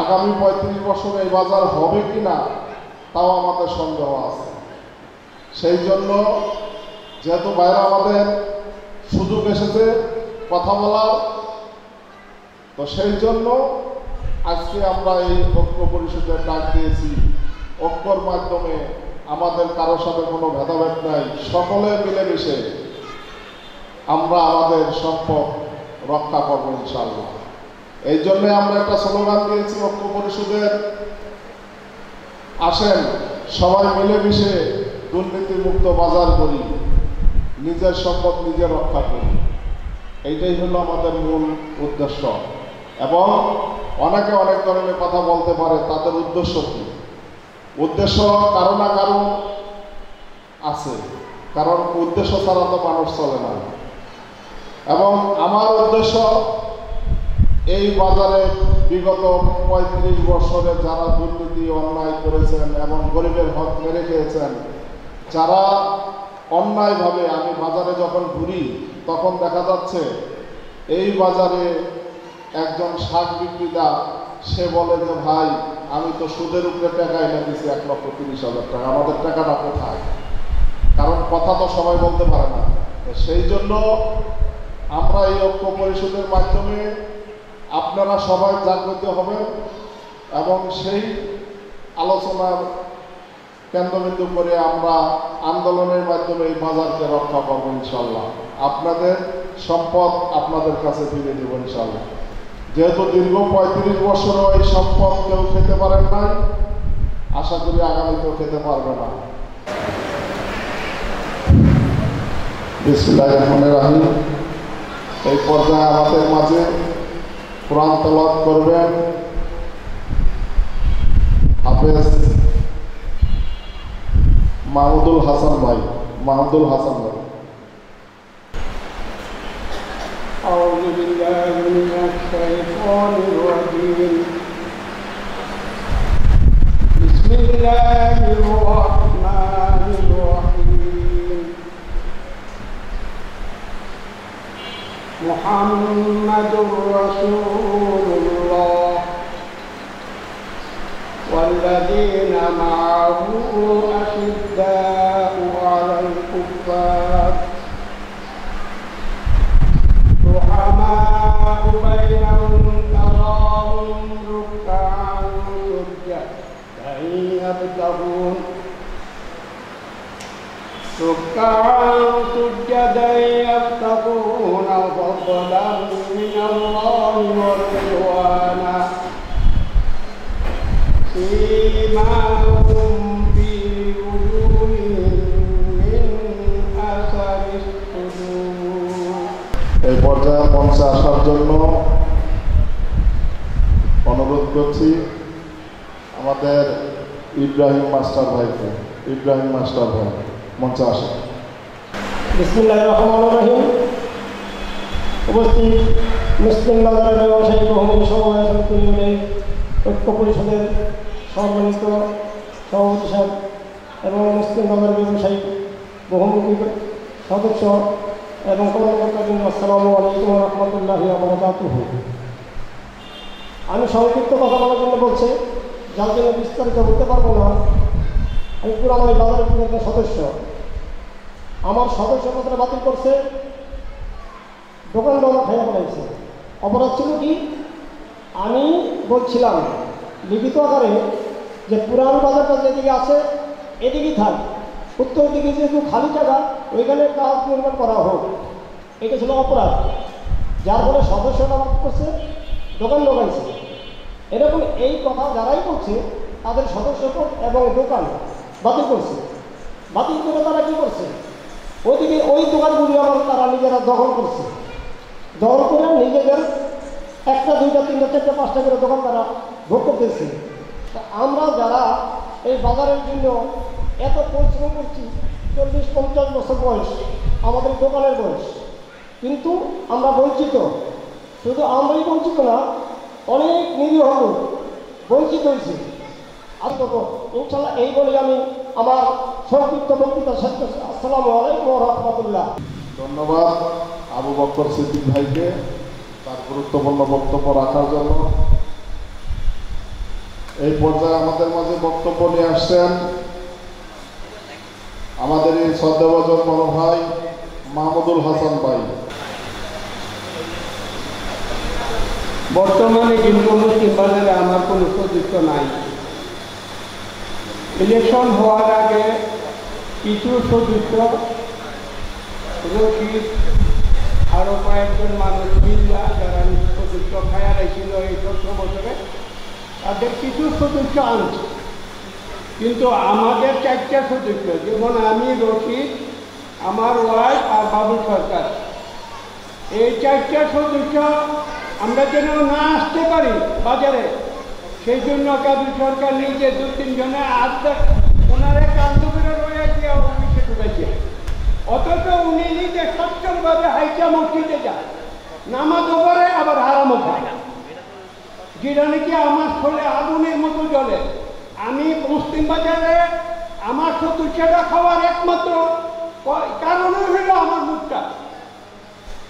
আগামী 35 বছরে এই বাজার হবে কি না তাও আমাদের সন্দেহ আছে। সেই জন্য যেহেতু বাইরে আমাদের সুযোগ এসেছে কথা বলার, তো সেই জন্য আজকে আমরা এই ঐক্য পরিষদের ডাক দিয়েছি। ঐক্যর মাধ্যমে আমাদের কারোর সাথে কোনো ভেদাভেদ নাই, সকলে মিলেমিশে আমরা আমাদের সম্পদ রক্ষা করবো ইনশাআল্লাহ। এই জন্য আমরা একটা স্লোগান দিয়েছি ঐক্য পরিষদের, আসেন সবাই মিলেমিশে দুর্নীতিমুক্ত বাজার করি, নিজের সম্পদ নিজে রক্ষা করি। এইটাই হলো আমাদের মূল উদ্দেশ্য। এবং অনেকে অনেক ধরনের কথা বলতে পারে, তাদের উদ্দেশ্য কি? উদ্দেশ্য কারো না কারো আছে, কারণ উদ্দেশ্য ছাড়া তো মানুষ চলে না। এবং আমার উদ্দেশ্য এই বাজারে বিগত 35 বছরে যারা দুর্নীতি অন্যায় করেছেন এবং গরিবের হক মেরে খেয়েছেন, যারা অন্যায়ভাবে, আমি বাজারে যখন ঘুরি তখন দেখা যাচ্ছে এই বাজারে একজন শাক বিক্রেতা সে বলে যে ভাই আমি তো সুদের উপরে টাকা এনে দিচ্ছি 1,30,000 টাকা, আমাদের টাকাটা কোথায়? কারণ কথা তো সবাই বলতে পারে না। সেই জন্য আমরা এই ঐক্য পরিষদের মাধ্যমে আপনারা সবাই জাগ্রত হবেন এবং সেই আলোচনার কেন্দ্রবিন্দু করে আমরা আন্দোলনের মাধ্যমে এই বাজারকে রক্ষা করবো ইনশাল্লাহ। আপনাদের সম্পদ আপনাদের কাছে ফিরে দেব ইনশাল্লাহ। যেহেতু দীর্ঘ 35 বছরও এই সম্পদ কেউ খেতে পারেন নাই, আশা করি আগামীতেও খেতে পারবে না। বিসমিল্লাহির রহমানির রহিম। এই পর্যায়ে আমাদের মাঝে কোরআন তেলাওয়াত করবেন হাফেজ মাহমুদুল হাসান ভাই। মাহমুদুল হাসান ভাই। أعوذ بالله من الشيطان الرجيم. بسم الله الرحمن الرحيم. محمد رسول الله والذين معه أشداء على الكفار رحماء بينهم تراهم ركعا سجدا يبتغون فضلا من الله ورضوانا سيماهم في وجوههم من أثر السجود. এই পর্যায়ে মঞ্চে আসার জন্য অনুরোধ করছি আমাদের ইব্রাহিম মাস্টার ভাইকে। ইব্রাহিম মাস্টার ভাই মঞ্চে আসেন। বিসমিল্লাহির রহমানির রহিম। উপস্থিত মুসলিম বাজারের ব্যবসায়ী বহুমুখী সমবায় সমিতি ইউনিয়ন ঐক্য পরিষদের সম্মানিত সভাপতি সাহেব এবং মুসলিম বাজার ব্যবসায়ী বহুমুখী সদস্য এবং কর্মকর্তাবৃন্দ, আসসালামু আলাইকুম ওয়া রাহমাতুল্লাহি ওয়া বারাকাতুহু। আমি সংক্ষিপ্ত কথা বলার জন্য বলছি, যার জন্য বিস্তারিত বলতে পারবো না। আমি পুরামাই বাজারের পরিষদের সদস্য। আমার সদস্যপত্র বাতিল করছে, দোকান দোকান খাইয়া ফেলাইছে। অপরাধ ছিল কি? আমি বলছিলাম লিখিত আকারে যে পুরান বাজারটা যেদিকে আছে এদিকেই থাক, উত্তর দিকে যেহেতু খালি জায়গা ওইখানে কাজ নির্মাণ করা হোক, এটা ছিল অপরাধ। যার ফলে সদস্যরা বাতিল করছে, দোকান দোকানছে। এরকম এই কথা যারাই বলছে তাদের সদস্যপদ এবং দোকান বাতিল করছে। বাতিল করে তারা কী করছে? ওইদিকে ওই দোকানগুলি আবার তারা নিজেরা দখল করছে। দখল করে নিজেদের একটা দুইটা তিনটা চারটা পাঁচটা করে দোকান তারা ভোগ করতেছে। আমরা যারা এই বাজারের জন্য এত পরিশ্রম করছি, 40-50 বছর বয়স আমাদের দোকানের বয়স, কিন্তু আমরা বঞ্চিত। শুধু আমরাই বঞ্চিত না, অনেক নিরীহ লোক বঞ্চিত হয়েছে। আর তো ইনশাল্লাহ এই বলে আমি আমার সংক্ষিপ্ত বক্তৃতা শেষ করছি। আসসালামু আলাইকুম ওয়া রাহমাতুল্লাহ। ধন্যবাদ আবু বকর সিদ্দিক ভাইকে তার গুরুত্বপূর্ণ বক্তব্য রাখার জন্য। এই পর্যায়ে আমাদের মাঝে বক্তব্য নিয়ে আসছেন আমাদের এই শ্রদ্ধাভাজন বড় ভাই মাহমুদুল হাসান ভাই। বর্তমানে কিন্তু মুসলিম বাজারে আমার কোনো সদস্য নাই। ইলেকশন হওয়ার আগে কিছু সদস্য রশিদ আরও কয়েকজন মানুষ মিল্লা যারা সদস্য খায়া রেখেছিল এই ১৪ বছরে, তাদের কিছু সদস্য আনছে। কিন্তু আমাদের 4টা সদস্য, যেমন আমি, রশিদ, আমার ওয়াইফ আর বাবু সরকার, এই 4টা সদস্য আমরা যেন না আসতে পারি বাজারে, সেই জন্য কাজী সরকার নিজে 2-3 জনে ওনারে কান্দ করে রয়েছে অফিসে ঢুকেছে। অথচ উনি নিজে সচ্ছলভাবে হাইটা মসজিদে যায়, নামাজও করে আবার হারামও খায়, যেটা নাকি আমার ফলে আগুনের মতো জ্বলে। আমি মুসলিম বাজারে আমার সদস্যরা খাওয়ার একমাত্র কারণ হইল আমার মুখটা,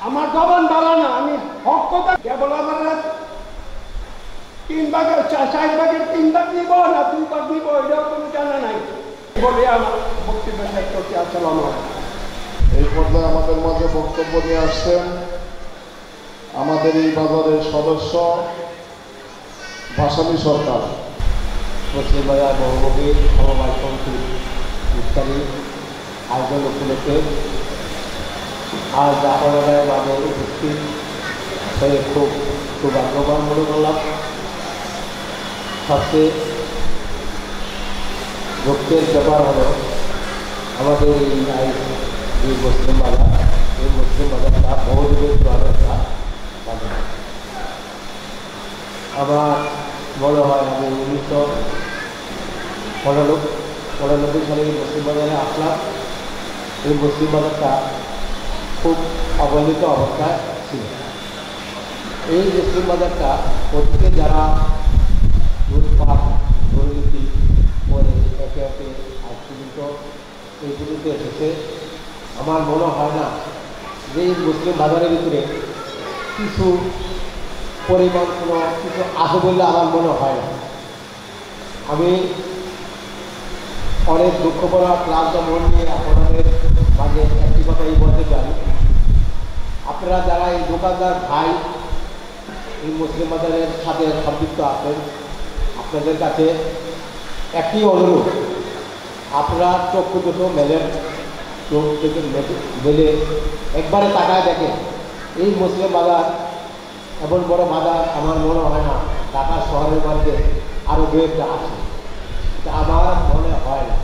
আমার জবান ভালো না, আমি হক কথা কেবল আমার 3 ভাগের 4 ভাগের 3 ভাগ নিব না 2 ভাগ নিব এটাও কোনো জানা নাই বলে আমার বক্তব্য শেষ করতে। আসসালাম আলাইকুম। এই পর্যায়ে আমাদের মাঝে বক্তব্য নিয়ে আসছেন আমাদের এই বাজারের সদস্য ভাসানী সরকার। মুসলিম বাজার বহুমুখী সমবায় সমিতি ইত্যাদি আয়োজন উপলক্ষে আজ আপনাদের মাঝে উপস্থিত হয়ে খুব সৌভাগ্যবান মনে করলাম। সবচেয়ে দুঃখের ব্যাপার হলো আমাদের এই মুসলিম বাজার, এই মুসলিম বাজারটা বহুদিনের পুরানো একটা বাজার। আমার মনে হয় আমি 1999 সালে এই মুসলিম বাজারে আসলাম। এই মুসলিম বাজারটা খুব অবহেলিত অবস্থায় ছিল। এই মুসলিম বাজারটা প্রত্যেকে যারা লুটপাট দুর্নীতি করে একে একে আজ পর্যন্ত এইগুলিতে এসেছে, আমার মনে হয় না যে এই মুসলিম বাজারের ভিতরে কিছু পরিমাণ কোনো কিছু আছে বলে আমার মনে হয় না। আমি অনেক দুঃখ করা ক্লান্ত মন নিয়ে আপনাদের মাঝে একটি কথাই বলতে চাই, আপনারা যারা এই দোকানদার ভাই এই মুসলিম বাজারের সাথে সম্পৃক্ত আছেন, আপনাদের কাছে একটি অনুরোধ, আপনারা চক্ষু দুটো মেলেন, চোখ থেকে মেলে একবারে তাকায় দেখেন। এই মুসলিম বাজার এমন বড় বাজার আমার মনে হয় না ঢাকা শহরের মধ্যে আরও 2-1টা আছে। আমার মনে হয় না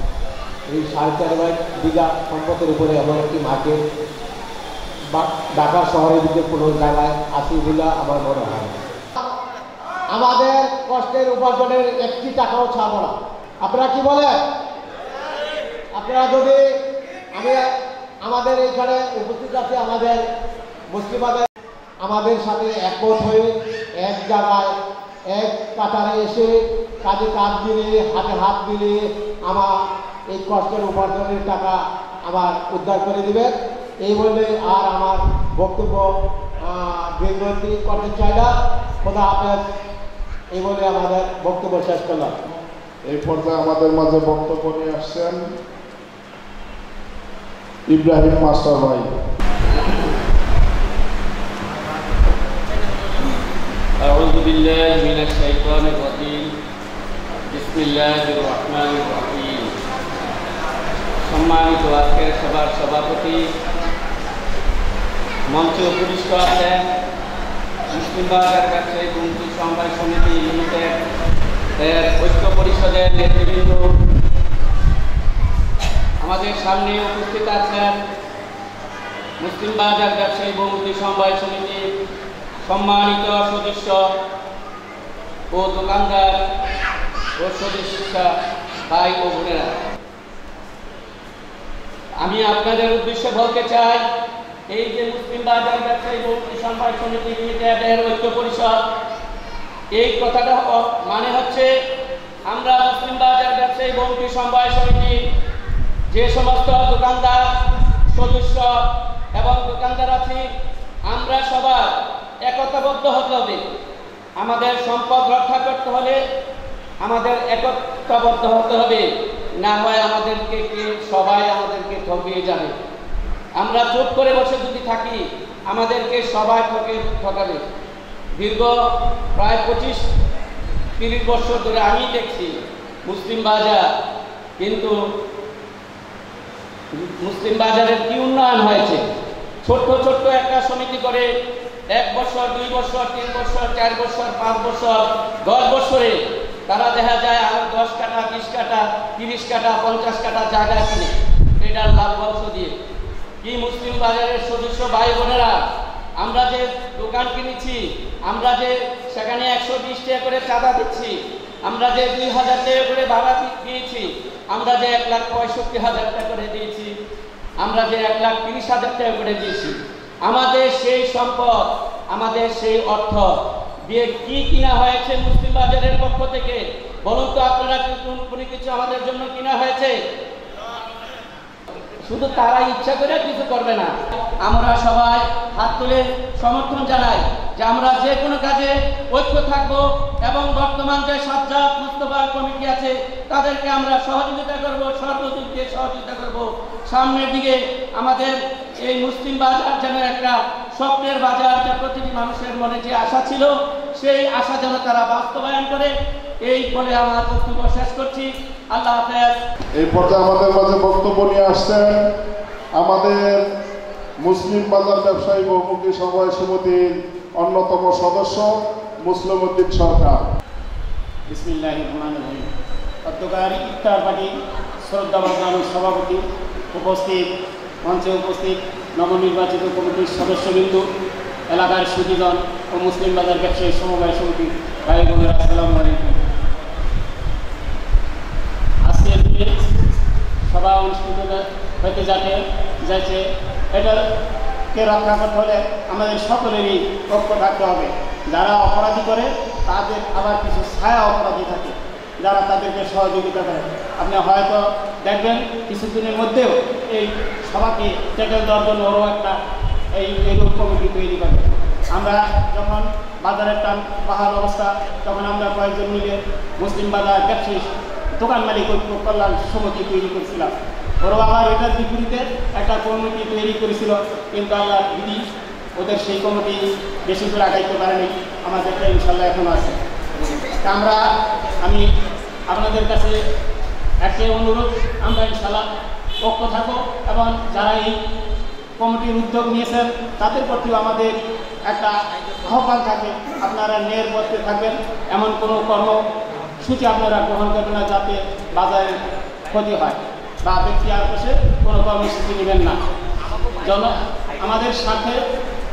এই 4.5 বিঘা সম্পদের উপরে এমন একটি মার্কেট বা ঢাকা শহরের দিকে কোনো জায়গায় আছে বলে আমার মনে হয় না। আমাদের কষ্টের উপার্জনের একটি টাকাও ছাড়ব না। আপনারা কি বলেন? আপনারা যদি আমাদের এইখানে উপস্থিত আছে আমাদের মুসলিমাদের, আমাদের সাথে একমত হয়ে এক জায়গায় এক কাতারে এসে কাজে কাজ দিলে, হাতে হাত দিলে আমার এই কষ্টের উপার্জনের টাকা আমার উদ্ধার করে দিবেন। এই বলে আর আমার বক্তব্য দীর্ঘতি করতে চাই না। খোদা হাফেজ। এই বলে আমাদের বক্তব্য শেষ করলাম। এই পর্যায়ে আমাদের মাঝে বক্তব্য নিয়ে আসছেন ইব্রাহিম মাস্টার ভাই। আউযু বিল্লাহি মিনাশ শাইতানির রাজীম। বিসমিল্লাহির রহমানির রহিম। সম্মানিত আজকের সভার সভাপতি, মঞ্চে উপবিষ্ট আছেন মুসলিম বাজার ব্যবসায়ী কমিটি সমবায় সমিতি লিমিটেড এর ঐক্য পরিষদের নেতৃবৃন্দ, আমাদের সামনে উপস্থিত আছেন মুসলিম বাজার ব্যবসায়ী কমিটি সমবায় সমিতির সম্মানিত সদস্য ও দোকানদার ও সদস্য ভাই ও বোনেরা, আমি আপনাদের উদ্দেশ্যে বলতে চাই, এই যে মুসলিম বাজার ব্যবসায়ী কমিটি সমবায় সমিতি লিমিটেডের ঐক্য পরিষদ, এই কথাটা মানে হচ্ছে আমরা মুসলিম বাজার ব্যবসায়ী কমিটি সমবায় সমিতি যে সমস্ত দোকানদার সদস্য এবং দোকানদার আছি, আমরা সবাই একতাবদ্ধ হতে হবে। আমাদের সম্পদ রক্ষা করতে হলে আমাদের একতাবদ্ধ হতে হবে, না হয় আমাদেরকে সবাই আমাদেরকে ঠকিয়ে যাবে। আমরা চুপ করে বসে যদি থাকি আমাদেরকে সবাই ঠকাবে। দীর্ঘ প্রায় 25-30 বছর ধরে আমি দেখছি মুসলিম বাজার, কিন্তু মুসলিম বাজারের কি উন্নয়ন হয়েছে? ছোট্ট ছোট্ট একটা সমিতি করে 1 বছর 2 বছর 3 বছর 4 বছর 5 বছর 10 বছরে তারা দেখা যায় আর 10 কাঠা 20 কাঠা 30 কাঠা 50 কাঠা জায়গা কিনে এটার লাভ অংশ দিয়ে। কি মুসলিম বাজারের সদস্য ভাই বোনেরা, আমরা যে দোকান কিনেছি, আমরা যে সেখানে 120 টাকা করে চাঁদা দিচ্ছি, আমরা যে 2000 টাকা করে ভাড়া দিয়েছি, আমরা যে 1,65,000 টাকা করে দিয়েছি, আমরা যে 1,30,000 টাকা করে দিয়েছি, আমাদের সেই সম্পদ, আমাদের সেই অর্থ দিয়ে কি কিনা হয়েছে মুসলিম বাজারের পক্ষ থেকে? বলুন তো আপনারা, কোনো কিছু আমাদের জন্য কিনা হয়েছে? শুধু তারা ইচ্ছা করে কিছু করবে না। আমরা সবাই হাত তুলে সমর্থন জানাই যে আমরা যে কোনো কাজে ঐক্য থাকব এবং বর্তমান যে সাজ্জাদ মুস্তফা কমিটি আছে তাদেরকে আমরা সহযোগিতা করব, সর্বদিক দিয়ে সহযোগিতা করব। সামনের দিকে আমাদের এই মুসলিম বাজার যেন একটা স্বপ্নের বাজার, যা প্রতিটি মানুষের মনে যে আশা ছিল সেই আশা যেন তারা বাস্তবায়ন করে। এই বলে আমার বক্তব্য শেষ করছি। আল্লাহ হাফেজ। এই পর্যায়ে আমাদের মাঝে বক্তব্য নিয়ে আসছেন আমাদের মুসলিম বাজার ব্যবসায়ী বহুমুখী সমবায় সমিতির অন্যতম সদস্য মুসলিম উদ্দিন সরকার। বিসমিল্লাহির রহমানির রহিম। অত্যকারী ইফতার পার্টি শ্রদ্ধাবান সভাপতি উপস্থিত, মঞ্চে উপস্থিত নবনির্বাচিত কমিটির সদস্যবৃন্দ, এলাকার সুধীজন ও মুসলিম বাজার ব্যবসায়ী সমবায় সমিতি ভাই বোনেরা, আসসালামু আলাইকুম। আজকের দিনে সভা অনুষ্ঠিত হতে যাচ্ছে, এটাকে রক্ষা করতে হলে আমাদের সকলেরই ঐক্য থাকতে হবে। যারা অপরাধী করে তাদের আবার কিছু ছায়া অপরাধী থাকে যারা তাদেরকে সহযোগিতা করে। আপনি হয়তো দেখবেন কিছুদিনের মধ্যেও এই সভাকে ট্যাকেল দেওয়ার জন্য ওরও একটা এইরূপ কমিটি তৈরি করে। আমরা যখন বাজারের টান পাহাড় অবস্থা, তখন আমরা কয়েকজন মিলে মুসলিম বাজার ব্যবসায়ী দোকান মালিক ঐক্য কল্যাণ সমিতি তৈরি করেছিলাম। ওরাও আবার এটার বিপরীতে একটা কমিটি তৈরি করেছিল, কিন্তু আল্লাহ বিধি ওদের সেই কমিটি বেশি করে আগাইতে পারেনি। আমাদেরটা ইনশাল্লাহ এখনও আছে। আমি আপনাদের কাছে একটাই অনুরোধ, আমরা ইনশাল্লাহ ঐক্য থাকবো এবং যারা এই কমিটির উদ্যোগ নিয়েছেন তাদের প্রতিও আমাদের একটা আহ্বান থাকে, আপনারা ন্যায়ের পথে থাকবেন, এমন কোনো কর্মসূচি আপনারা গ্রহণ করবেন না যাতে বাজারের ক্ষতি হয়, বা ব্যক্তি আর বসে কোনো কর্মসূচি নেবেন না। আমাদের সাথে,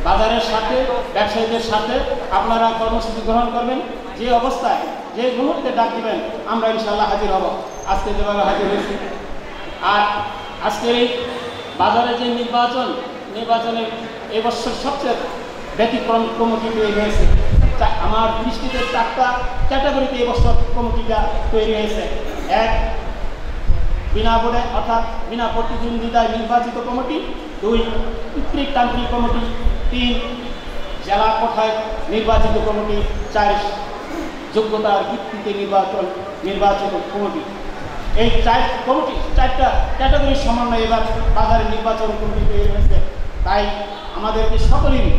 বাজারের সাথে, ব্যবসায়ীদের সাথে আপনারা কর্মসূচি গ্রহণ করবেন। যে অবস্থায় যে মুহূর্তে ডাক দিবেন আমরা ইনশাল্লাহ হাজির হব। আজকে যেভাবে হাজির হয়েছি, আর আজকের এই বাজারে যে নির্বাচনের এবছর সবচেয়ে ব্যতিক্রম কমিটি তৈরি হয়েছে। আমার দৃষ্টিতে 4টা ক্যাটাগরিতে এবছর কমিটিটা তৈরি হয়েছে। 1, বিনা ভোটে অর্থাৎ বিনা প্রতিদ্বন্দ্বিতায় নির্বাচিত কমিটি। 2, পিতৃতান্ত্রিক কমিটি। 3, জেলা কোঠায় নির্বাচিত কমিটি। 4, যোগ্যতার ভিত্তিতে নির্বাচিত কমিটি। এই 4টা ক্যাটাগরির সমন্বয়ে এবার বাজারে নির্বাচন কমিটি তৈরি হয়েছে। তাই আমাদেরকে সকলেরই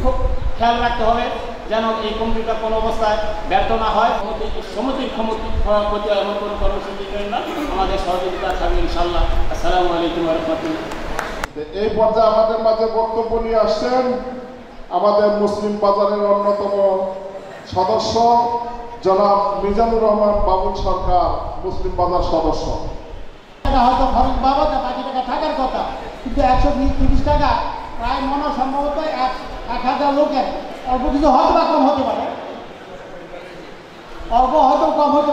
খুব খেয়াল রাখতে হবে যেন এই কমিটিটা কোনো অবস্থায় ব্যর্থ না হয়। সমিতির ক্ষতি এমন কোনো কর্মসূচি করেন না, আমাদের সহযোগিতা থাকবে ইনশাল্লাহ। আসসালামু আলাইকুম ওয়া রাহমাতুল্লাহ। এই পর্যায়ে আমাদের মাঝে বক্তব্য নিয়ে আসছেন আমাদের মুসলিম বাজারের অন্যতম সদস্য জনাব মিজানুর রহমান বাবুল সরকার, মুসলিম বাজার সদস্য। হয়তো খরচ বাবদ বাকি টাকা থাকার কথা, কিন্তু 130 টাকা প্রায় মনে সম্ভবত 1000 লোকের অল্প কিছু হয়তো বা কম হতে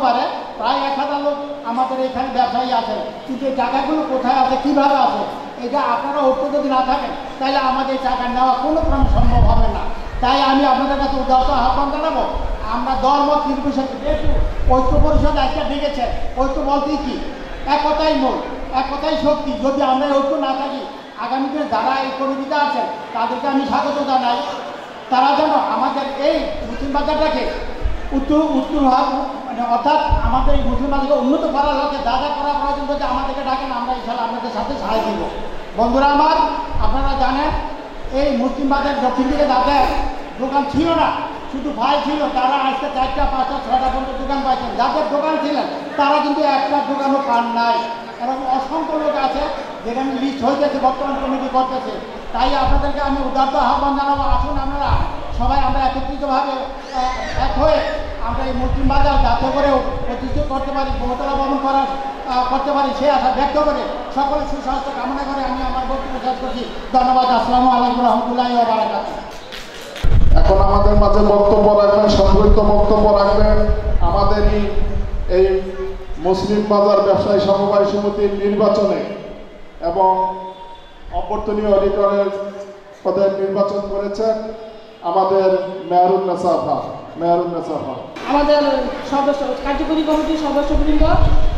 পারে, প্রায় 1000 লোক আমাদের এখানে ব্যবসায়ী আছেন। কিন্তু এই টাকাগুলো কোথায় আছে, কীভাবে আছে, এটা আপনারা ঐক্য যদি না থাকেন তাহলে আমাদের টাকা নেওয়া কোনো ক্রমে সম্ভব হবে না। তাই আমি আপনাদের কাছে উদাহরণ আহ্বান জানাবো, আমরা দলমত নির্বিশেষে যেহেতু ঐক্য পরিষদ একটা ডেকেছে, ঐক্য বলতেই কি একতাই মূল, একতাই শক্তি। যদি আমরা ঐক্য না থাকি, আগামী দিনে যারা এই কমিটিতে আছেন তাদেরকে আমি স্বাগত জানাই। তারা যেন আমাদের এই মুসলিম বাজারটাকে উত্তর মানে অর্থাৎ আমাদের এই মুসলমানকে উন্নত করার লক্ষ্যে যা যা করা প্রয়োজন যদি আমাদেরকে ডাকেন আমরা ইনশাআল্লাহ আপনাদের সাথে সাহায্য দিব। বন্ধুরা আমার, আপনারা জানেন এই মুসলিম বাজার দক্ষিণ দিকে যাদের দোকান ছিল না, শুধু ভাই ছিল, তারা আজকে 4টা 5টা 6টা পর্যন্ত দোকান পাইছেন। যাদের দোকান ছিলেন তারা কিন্তু একটা দোকানও পান নাই। এরকম অসংখ্য লোক আছে যেখানে লিস্ট হয়ে গেছে, বর্তমান কমিটি করতেছে। তাই আপনাদেরকে আমি উদারত আহ্বান জানাবো, আসুন আপনারা সবাই আমরা একত্রিতভাবে এক হয়ে আমরা এই মুসলিম বাজার যাতে করে প্রতিষ্ঠিত করতে পারি, বহুতলা ভবন করতে পারি সেই আশা ব্যক্ত করে সকলের সুস্বাস্থ্য কামনা করে আমি আমার বক্তব্য শেষ করছি। ধন্যবাদ। আসসালামু আলাইকুম রহমতুল্লাহি ওয়া বারাকাতুহু। এখন আমাদের মাঝে বক্তব্য রাখবেন, সংক্ষিপ্ত বক্তব্য রাখবেন আমাদেরই এই মুসলিম বাজার ব্যবসায়ী সমবায় সমিতির নির্বাচনে এবং অভ্যর্থনীয় অধিকারের পদে নির্বাচন করেছেন আমাদের মেহরুন্নেসা আপা। আমাদের সদস্য কার্যকরী কমিটির সদস্যবৃন্দ,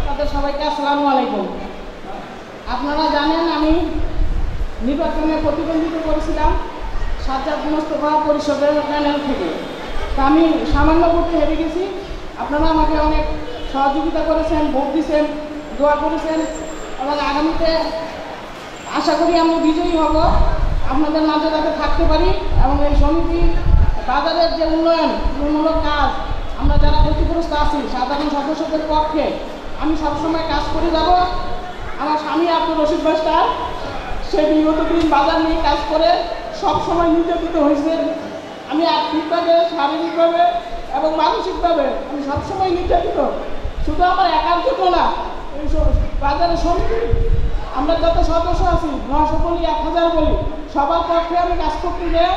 তাদের সবাইকে আসসালামু আলাইকুম। আপনারা জানেন আমি নির্বাচনে প্রতিদ্বন্দ্বিতা করেছিলাম সাজ্জাদ মোস্তফা পরিষদের প্যানেল থেকে। তা আমি সামান্য ভোটে হেরে গেছি। আপনারা আমাকে অনেক সহযোগিতা করেছেন, ভোট দিয়েছেন, দোয়া করেছেন এবং আগামীতে আশা করি আমি বিজয়ী হব। আপনাদের মাঝে যাতে থাকতে পারি এবং এই সমিতি বাজারের যে উন্নয়নমূলক কাজ আমরা যারা ক্ষতিগ্রস্ত আছি সাধারণ সদস্যদের পক্ষে আমি সবসময় কাজ করে যাব। আমার স্বামী আব্দুর রশিদ মাস্টার সে বিগত দিন বাজার নিয়ে কাজ করে সবসময় নির্যাতিত হয়েছে। আমি আর্থিকভাবে, শারীরিকভাবে এবং মানসিকভাবে আমি সবসময় নির্যাতিত। শুধু আমার একার জন্য না, এই বাজারের সমিতি আমরা যত সদস্য আছি 900 বলি 1000 বলি সবার পক্ষে আমি কাজ করতে গিয়ে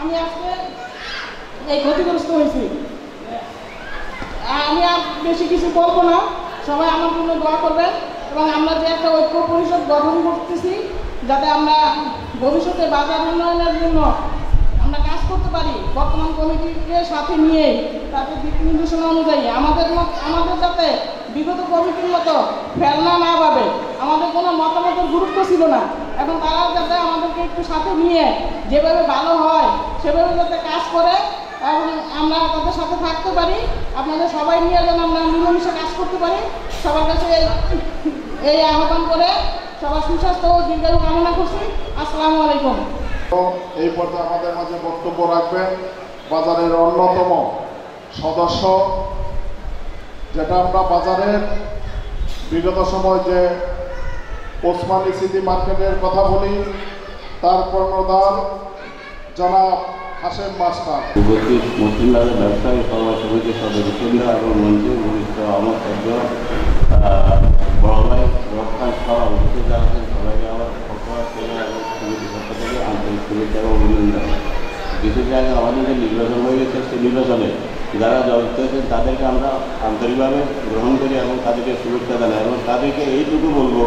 আমি আজকে এই ক্ষতিগ্রস্ত হয়েছি। আমি আর বেশি কিছু বলবো না, সবাই আমার জন্য দোয়া করবেন এবং আমরা যে একটা ঐক্য পরিষদ গঠন করতেছি যাতে আমরা ভবিষ্যতে বাজার উন্নয়নের জন্য আমরা কাজ করতে পারি। বর্তমান কমিটিকে সাথে নিয়ে তাদের দিক নির্দেশনা অনুযায়ী আমাদের যাতে বিগত কমিটির মতো ফেলনা না পাবে, আমাদের কোনো মতামতের গুরুত্ব ছিল না। এবং তারা যাতে আমাদেরকে একটু সাথে নিয়ে যেভাবে ভালো হয় সেভাবে যাতে কাজ করে এবং আমরা তাদের সাথে থাকতে পারি। আপনাদের সবাই নিয়ে যেন আমরা মিলেমিশে কাজ করতে পারি। সবার কাছে এই আহ্বান করে সবার সুস্বাস্থ্য ও দীর্ঘায়ু কামনা করছি। আসসালামু আলাইকুম। এই পর্যায়ে আমাদের মাঝে বক্তব্য রাখবেন বাজারের অন্যতম সদস্য, যেটা আমরা বাজারের বিগত সময় যে ওসমানী সিটি মার্কেটের কথা বলি, তার কর্ণধার জনাব হাশেম মাস্টার। উপস্থিত মুসলিম বাজার ব্যবসায়ী সমবায় সমিতির সদস্যবৃন্দ এবং মন্ত্রী ঘনিষ্ঠ আমার সভ্য বড় ভাই রক্ষা সহ উপস্থিত আছেন সবাইকে আমার পক্ষ থেকে এবং সমিতির পক্ষ থেকে আন্তরিক শুভেচ্ছা এবং অভিনন্দন। কিছুদিন আগে আমাদের যে নির্বাচন হয়ে গেছে সেই নির্বাচনে যারা জড়িত হয়েছেন তাদেরকে আমরা আন্তরিকভাবে গ্রহণ করি এবং তাদেরকে শুভেচ্ছা জানাই এবং তাদেরকে এইটুকু বলবো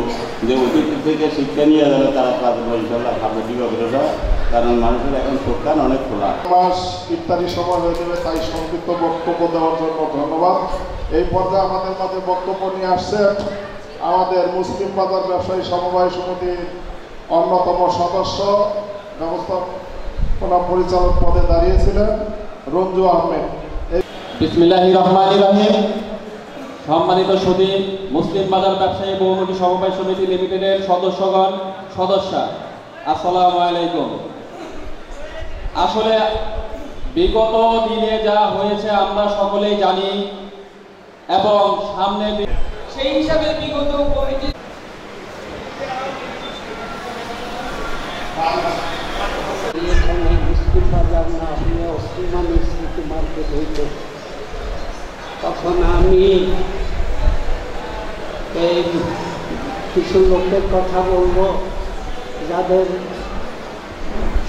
যে অতীত থেকে শিক্ষা নিয়ে যাবে তারা তাদের ইনশাল্লাহ ভালো দিবে, কারণ মানুষের এখন চোখ কান অনেক খোলা। মাস ইফতারি সময় হয়ে যাবে, তাই সংক্ষিপ্ত বক্তব্য দেওয়ার জন্য ধন্যবাদ। এই পর্যায়ে আমাদের মাঝে বক্তব্য নিয়ে আসছেন আমাদের মুসলিম বাজার ব্যবসায়ী সমবায় সমিতির অন্যতম সদস্য, ব্যবস্থাপনা পরিচালক পদে দাঁড়িয়েছিলেন রঞ্জু আহমেদ। বিসমিল্লাহির রহমানির রহিম। সম্মানিত সুধী, মুসলিম বাজার ব্যবসায়ী বহুমুখী সমবায় সমিতি লিমিটেডের সদস্যগণ, সদস্যা, আসসালামু আলাইকুম। আসলে বিগত দিনে যা হয়েছে আমরা সকলেই জানি এবং সামনে সেই হিসাবে বিগত কমিটি মুসলিম বাজার না হলে ওসমানী সিটি মার্কেট হইত, তখন আমি এই কিছু লোকের কথা বলবো যাদের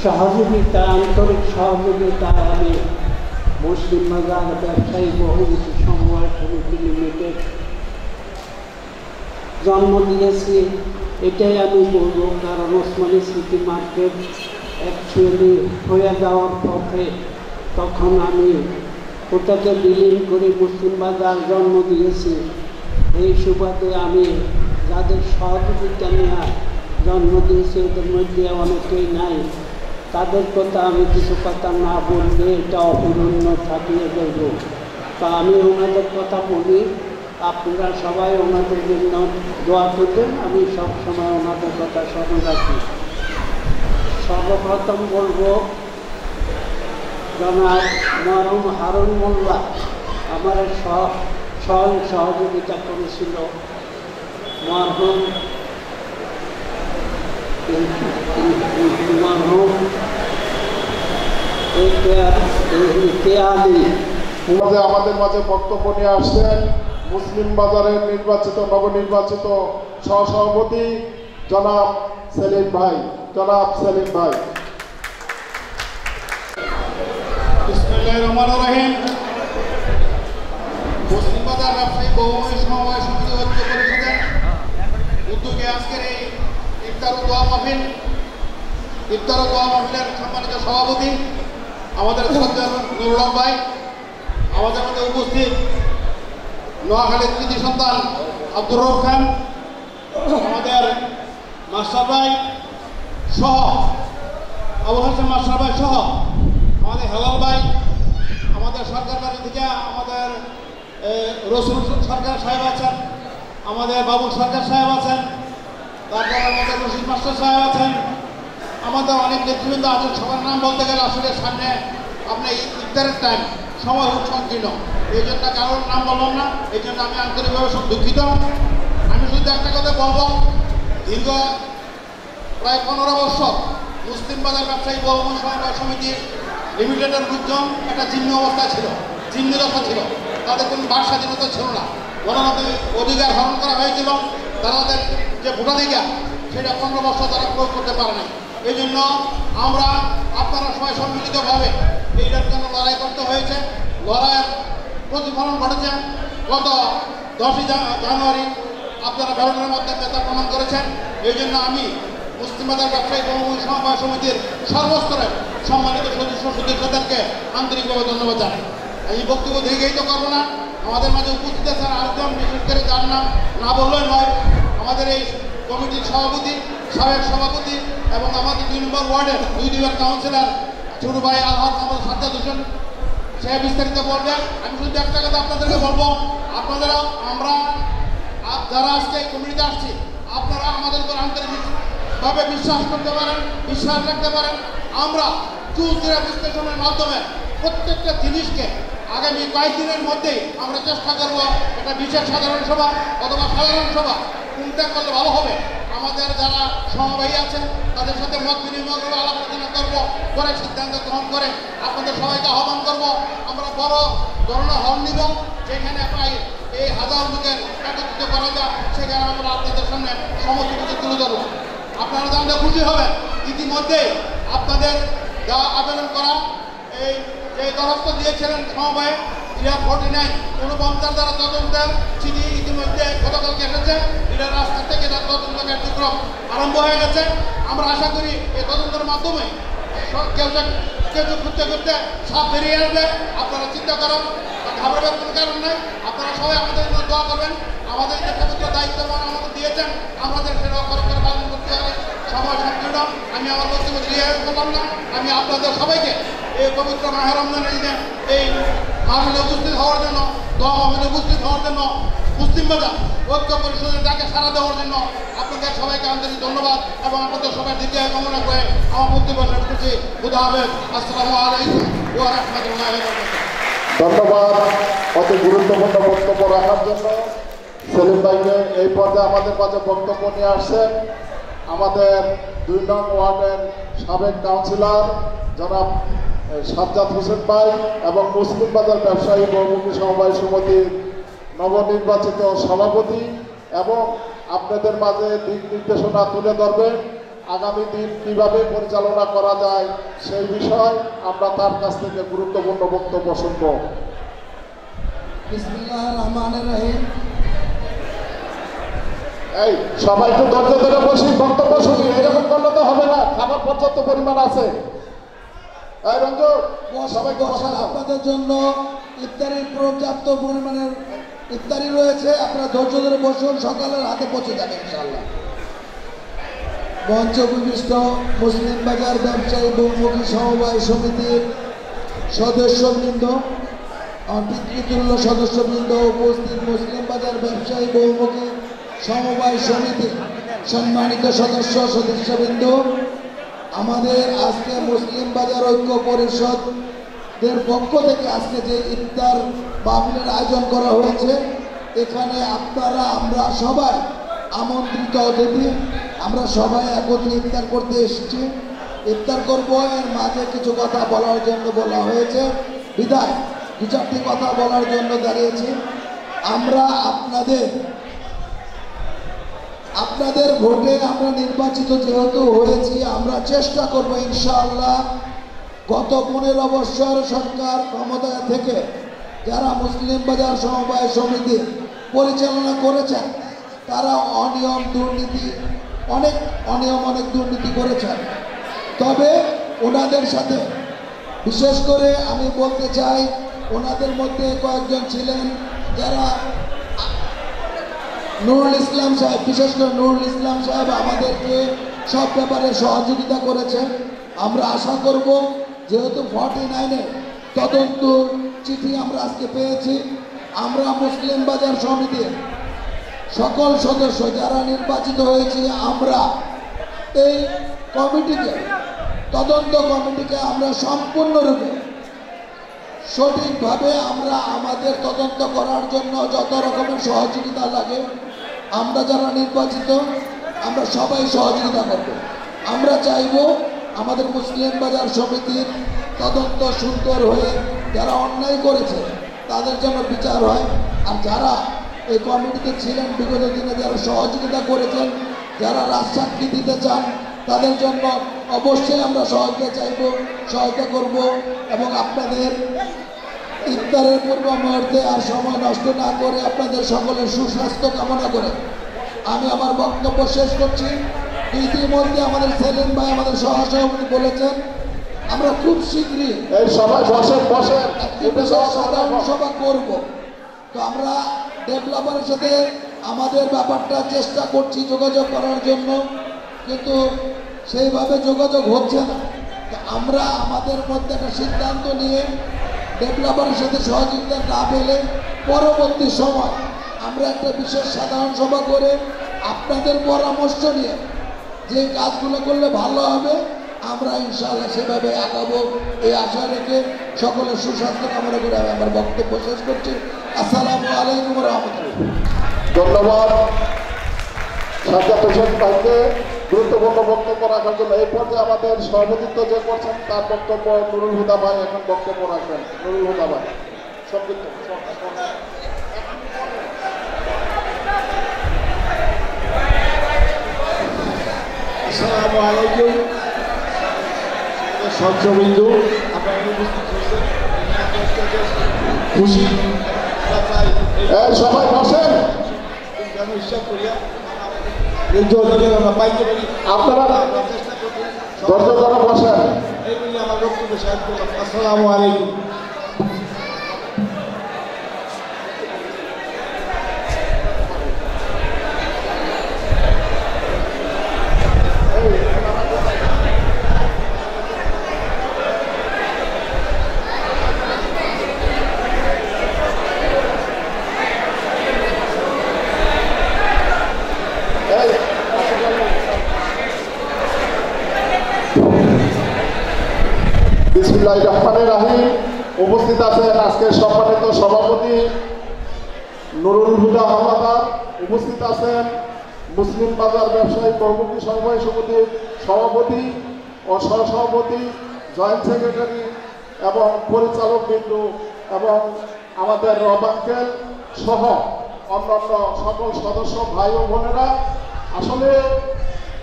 সহযোগিতা, আন্তরিক সহযোগিতায় আমি মুসলিম বাজার ব্যবসায়ী বহুমুখী সমবায় সমিতি লিমিটেড জন্ম দিয়েছি। এটাই আমি বলবো, কারণ ওসমানী সিটি মার্কেট অ্যাকচুয়ালি হয়ে যাওয়ার পথে তখন আমি ওটাকে বিলীন করে মুসলিম বাজার জন্ম দিয়েছি। এই সুবাদে আমি যাদের সহযোগিতা নেওয়া জন্ম দিয়েছি ওদের মধ্যে অনেকেই নাই, তাদের কথা আমি কিছু কথা না বললে এটা অপূর্ণ থাকিয়ে দেব। তা আমি ওনাদের কথা বলি, আপনারা সবাই ওনাদের জন্য দোয়া করবেন, আমি সবসময় ওনাদের কথা স্মরণ রাখি। সর্বপ্রথম বলবো, জনাব মরহুম হারুন মোল্লা আমার সহযোগিতা করেছিল। মরহুম আমাদের মাঝে বক্তব্য নিয়ে আসছেন মুসলিম বাজারের নবনির্বাচিত সহসভাপতি জনাব সেলিম ভাই। বিসমিল্লাহির রহমানির রহিম। মুসলিম বাজার ব্যবসায়ী বহুমুখী সমবায় সমিতি ঐক্য পরিষদের উদ্যোগে আজকের এই ইফতার ও দোয়া মাহফিলের সম্মানিত সভাপতি আমাদের সজ্জন নুরুল হক ভাই, আমাদের মধ্যে উপস্থিত নোয়াখালীর কৃতি সন্তান আব্দুর রউফ খান, আমাদের মাস্টার ভাই সহ আবুল হাসান মাস্টার ভাই সহ আমাদের হেলাল ভাই, আমাদের সরকার বাড়ি থেকে আমাদের রসুল সরকার সাহেব আছেন, আমাদের বাবুল সরকার সাহেব আছেন, তারপর আমাদের রশিদ মাস্টার সাহেব আছেন, আমাদের অনেক নেতৃবৃন্দ আছেন। সবার নাম বলতে গেলে আসলে সামনে আপনার ইফতারের টাইম সময় খুব সংকীর্ণ, এই জন্য কারোর নাম বললাম না, এই জন্য আমি আন্তরিকভাবে সব দুঃখিত। আমি শুধু একটা কথা বলবো, দীর্ঘ প্রায় 15 বছর মুসলিম বাজার ব্যবসায়ী বহুমুখী সমবায় সমিতি লিমিটেডের লোকজন একটা জিম্মি অবস্থা ছিল, জিম্মিদশা ছিল, তাদের কোনো বাক স্বাধীনতা ছিল না, গণতান্ত্রিক অধিকার হরণ করা হয়েছিল, তাদের যে ভোটাধিকার সেটা 15 বছর তারা প্রয়োগ করতে পারে নাই। এই জন্য আমরা আপনারা সবাই সম্মিলিতভাবে এইটার জন্য লড়াই করতে হয়েছে। লড়াইয়ের প্রতিফলন ঘটেছে গত 10ই জানুয়ারি আপনারা ব্যালটের মাধ্যমে তা প্রমাণ করেছেন। এই জন্য আমি মুসলিম বাজার ব্যবসায়ী বহুমুখী সমবায় সমিতির সর্বস্তরের সম্মানিত সদস্যদেরকে আন্তরিকভাবে ধন্যবাদ জানাই। এই বক্তব্য দীর্ঘায়িত করবো না, আমাদের মাঝে উপস্থিত আছেন আরেকজন, বিশেষ করে যার নাম না বললেই নয়, আমাদের এই কমিটির সভাপতি, সাবেক সভাপতি এবং আমাদের 2 নম্বর ওয়ার্ডের 2 দুইবার কাউন্সিলর ছোট ভাই আলহাজ আমাদের সাজ্জাদ হোসেন, সে বিস্তারিত বলবেন। আমি শুধু একটা কথা আপনাদেরকে বলবো, আপনারা আমরা যারা আজকে এই কমিটিতে আসছি, আপনারা আমাদের উপর আন্তরিকভাবে বিশ্বাস করতে পারেন, বিশ্বাস রাখতে পারেন। আমরা চুলচিরা বিশ্লেষণের মাধ্যমে প্রত্যেকটা জিনিসকে আগামী কয়েকদিনের মধ্যেই আমরা চেষ্টা করবো একটা বিশেষ সাধারণ সভা অথবা সাধারণ সভা কোনটা করলে ভালো হবে, আমাদের যারা সমবায়ী আছেন তাদের সাথে মত বিনিময় করবো, আলাপ আলোচনা করবো, করে সিদ্ধান্ত গ্রহণ করে আপনাদের সবাইকে আহ্বান করবো। আমরা বড় ধরনের হল নিব, যেখানে প্রায় এই 1000 লোকের একত্রিত করা যায়, সেখানে আমরা আপনাদের সামনে সমস্ত কিছু তুলে ধরবো। আপনারা জানতে খুশি হবেন, ইতিমধ্যে আপনাদের যা আবেদন করা এই যে দরখাস্ত দিয়েছিলেন সমবায়ে 49 দ্বারা তদন্তের চিঠি ইতিমধ্যে গতকালকে এসেছে। এটা রাস্তা থেকে তার তদন্ত কার্যক্রম আরম্ভ হয়ে গেছে। আমরা আশা করি এই তদন্তের মাধ্যমে কেউ ঘুরতে ঘুরতে সাপ বেরিয়ে আসবে। আপনারা চিন্তা করেন, ঘাবড়াবার কোনো কারণ নেই। আপনারা সবাই আমাদের জন্য দোয়া করবেন। আমাদের যে পবিত্র দায়িত্ব আমাদের দিয়েছেন, আমাদের সেটা অক্ষর করে পালন করতে হবে। সময় সংকীর্ণ, আমি আমার বক্তব্য দিয়ে বললাম না। আমি আপনাদের সবাইকে এই পবিত্র মাহে রমজানের দিনে এই মাহফিলে উপস্থিত হওয়ার জন্য, দোয়া মাহফিলে উপস্থিত হওয়ার জন্য, মুসলিম বাজার ঐক্য পরিষদের ডাকে সাড়া দেওয়ার জন্য আপনাদের সবাইকে আন্তরিক ধন্যবাদ এবং আপনাদের সবাই দ্বিতীয় কামনা করে আমার বক্তব্য শেষ করছি। খুদা হাফেজ। আসসালামু আলাইকুম ওয়া রাহমাতুল্লাহি ওয়া বারাকাতুহু। ধন্যবাদ অতি গুরুত্বপূর্ণ বক্তব্য রাখার জন্য সেলিম ভাইকে। এই পর্যায়ে আমাদের মাঝে বক্তব্য নিয়ে আসছেন আমাদের 2 নং ওয়ার্ডের সাবেক কাউন্সিলর জনাব সাজ্জাদ হোসেন ভাই এবং মুসলিম বাজার ব্যবসায়ী বহুমুখী সমবায় সমিতির নবনির্বাচিত সভাপতি, এবং আপনাদের মাঝে দিক নির্দেশনা তুলে ধরবেন আগামী দিন কিভাবে পরিচালনা করা যায় সেই বিষয় আমরা তার কাছ থেকে গুরুত্বপূর্ণ বক্তব্য শুনব। বিসমিল্লাহির রহমানির রহিম। এই সবাই একটু ধৈর্য ধরে বসি, বক্তব্য শুনি। এরকম করলে তো হবে না, খাবার পর্যাপ্ত পরিমাণ আছে। এই রঞ্জু সবাইকে আপনাদের জন্য ইফতারির পর্যাপ্ত পরিমাণের ইফতারি রয়েছে, আপনারা ধৈর্য ধরে বসুন, সকালের হাতে পৌঁছে যাবে ইনশাআল্লাহ। মঞ্চ বিশিষ্ট মুসলিম বাজার ব্যবসায়ী বহুমুখী সমবায় সমিতির সদস্যবৃন্দ, আমার পিতৃতুল্য সদস্যবৃন্দ, উপস্থিত মুসলিম বাজার ব্যবসায়ী বহুমুখী সমবায় সমিতি সম্মানিত সদস্যবৃন্দ, আমাদের আজকে মুসলিম বাজার ঐক্য পরিষদের পক্ষ থেকে আজকে যে ইফতার মাহফিলের আয়োজন করা হয়েছে, এখানে আপনারা আমরা সবাই আমন্ত্রিত অতিথি। আমরা সবাই একত্রে ইফতার করতে এসেছি, ইফতার করব। এর মাঝে কিছু কথা বলার জন্য বলা হয়েছে, বিদায় দু চারটি কথা বলার জন্য দাঁড়িয়েছি। আমরা আপনাদের ভোটে আমরা নির্বাচিত যেহেতু হয়েছি, আমরা চেষ্টা করব ইনশাআল্লাহ গত 15 বছর সরকার ক্ষমতায় থেকে যারা মুসলিম বাজার সমবায় সমিতি পরিচালনা করেছেন, তারা অনিয়ম দুর্নীতি করেছেন। তবে ওনাদের সাথে বিশেষ করে আমি বলতে চাই, ওনাদের মধ্যে কয়েকজন ছিলেন যারা নুরুল ইসলাম সাহেব, বিশেষ করে নুরুল ইসলাম সাহেব আমাদেরকে সব ব্যাপারে সহযোগিতা করেছেন। আমরা আশা করব যেহেতু 49-এর তদন্ত চিঠি আমরা আজকে পেয়েছি, আমরা মুসলিম বাজার সমিতির সকল সদস্য যারা নির্বাচিত হয়েছি, আমরা এই তদন্ত কমিটিকে আমরা সম্পূর্ণরূপে সঠিকভাবে আমরা আমাদের তদন্ত করার জন্য যত রকমের সহযোগিতা লাগে, আমরা যারা নির্বাচিত আমরা সবাই সহযোগিতা করব। আমরা চাইব আমাদের মুসলিম বাজার সমিতির তদন্ত সুন্দর হয়ে যারা অন্যায় করেছে তাদের জন্য বিচার হয়। আর যারা এই কমিটিতে ছিলেন বিগত দিনে, যারা সহযোগিতা করেছেন, যারা রাজসাক্ষী দিতে চান, তাদের জন্য অবশ্যই আমরা সহায়তা করব। এবং আপনাদের ইফতারের পূর্ব মুহূর্তে আর সময় নষ্ট না করে আপনাদের সকলের সুস্বাস্থ্য কামনা করে আমি আমার বক্তব্য শেষ করছি। ইতিমধ্যে আমাদের সেলিম ভাই আমাদের সহসভাপতি বলেছেন, আমরা খুব শীঘ্রই এই সবাই সাধারণ সভা করব। তো আমরা ডেভেলপারের সাথে আমাদের ব্যাপারটা চেষ্টা করছি যোগাযোগ করার জন্য, কিন্তু সেইভাবে যোগাযোগ হচ্ছে না। আমরা আমাদের মধ্যে একটা সিদ্ধান্ত নিয়ে ডেভেলপারের সাথে সহযোগিতা না পেলে পরবর্তী সময় আমরা একটা বিশেষ সাধারণ সভা করে আপনাদের পরামর্শ নিয়ে যে কাজগুলো করলে ভালো হবে আমরা ইনশাআল্লাহ সেভাবে আগাবো, এই আশা রেখে সকলের সুস্বাস্থ্য কামনা করে আমি আমার বক্তব্য শেষ করছি। আসসালামু আলাইকুম রহমতুল্লাহ। ধন্যবাদ সাজ্জাদ হোসেন ভাইকে গুরুত্বপূর্ণ বক্তব্য রাখার জন্য। এই পর্যায়ে আমাদের সভাপতিত্ব যে করছেন তার বক্তব্য নুরুল হুদা ভাই এখন বক্তব্য রাখবেন। নুরুল হুদা ভাই সংক্ষিপ্ত। আসসালামু আলাইকুম সহ্যবিন্দু, আপনারা উপস্থিত হয়েছেন, খুশি সবাই বসেন। হিসাব করিয়া আমরা পাইতে পারি, আপনারা ধৈর্য ধরে বসেন। এই বলে আমার বক্তব্য শেষ করলাম। আসসালামু আলাইকুম। বিসমিল্লাহির রহমানির রহিম। উপস্থিত আছেন আজকের সম্মানিত সভাপতি নুরুল হুদা হাওলাদার, উপস্থিত আছেন মুসলিম বাজার ব্যবসায়ী বহুমুখী সমবায় সমিতির সভাপতি ও সহসভাপতি, জয়েন্ট সেক্রেটারি এবং পরিচালক বিন্দু এবং আমাদের রব আঙ্কেল সহ অন্যান্য সকল সদস্য ভাই ও বোনেরা। আসলে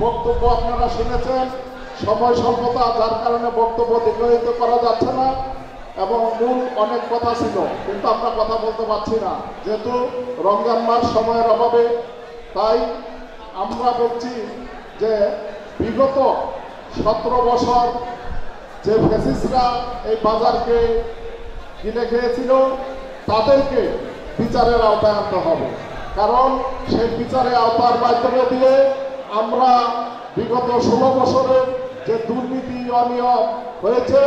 বক্তব্য আপনারা শুনেছেন, সময় স্বল্পতা যার কারণে বক্তব্য দীর্ঘায়িত করা যাচ্ছে না এবং মূল অনেক কথা ছিল কিন্তু আমরা কথা বলতে পারছি না যেহেতু রমজান মাস সময়ের অভাবে। তাই আমরা বলছি যে বিগত 17 বছর যে ফ্যাসিস্টরা এই বাজারকে কিনে খেয়েছিল তাদেরকে বিচারের আওতায় আনতে হবে, কারণ সেই বিচারের আওতার মাধ্যমে দিয়ে আমরা বিগত 16 বছরে যে দুর্নীতি অনিয়ম হয়েছে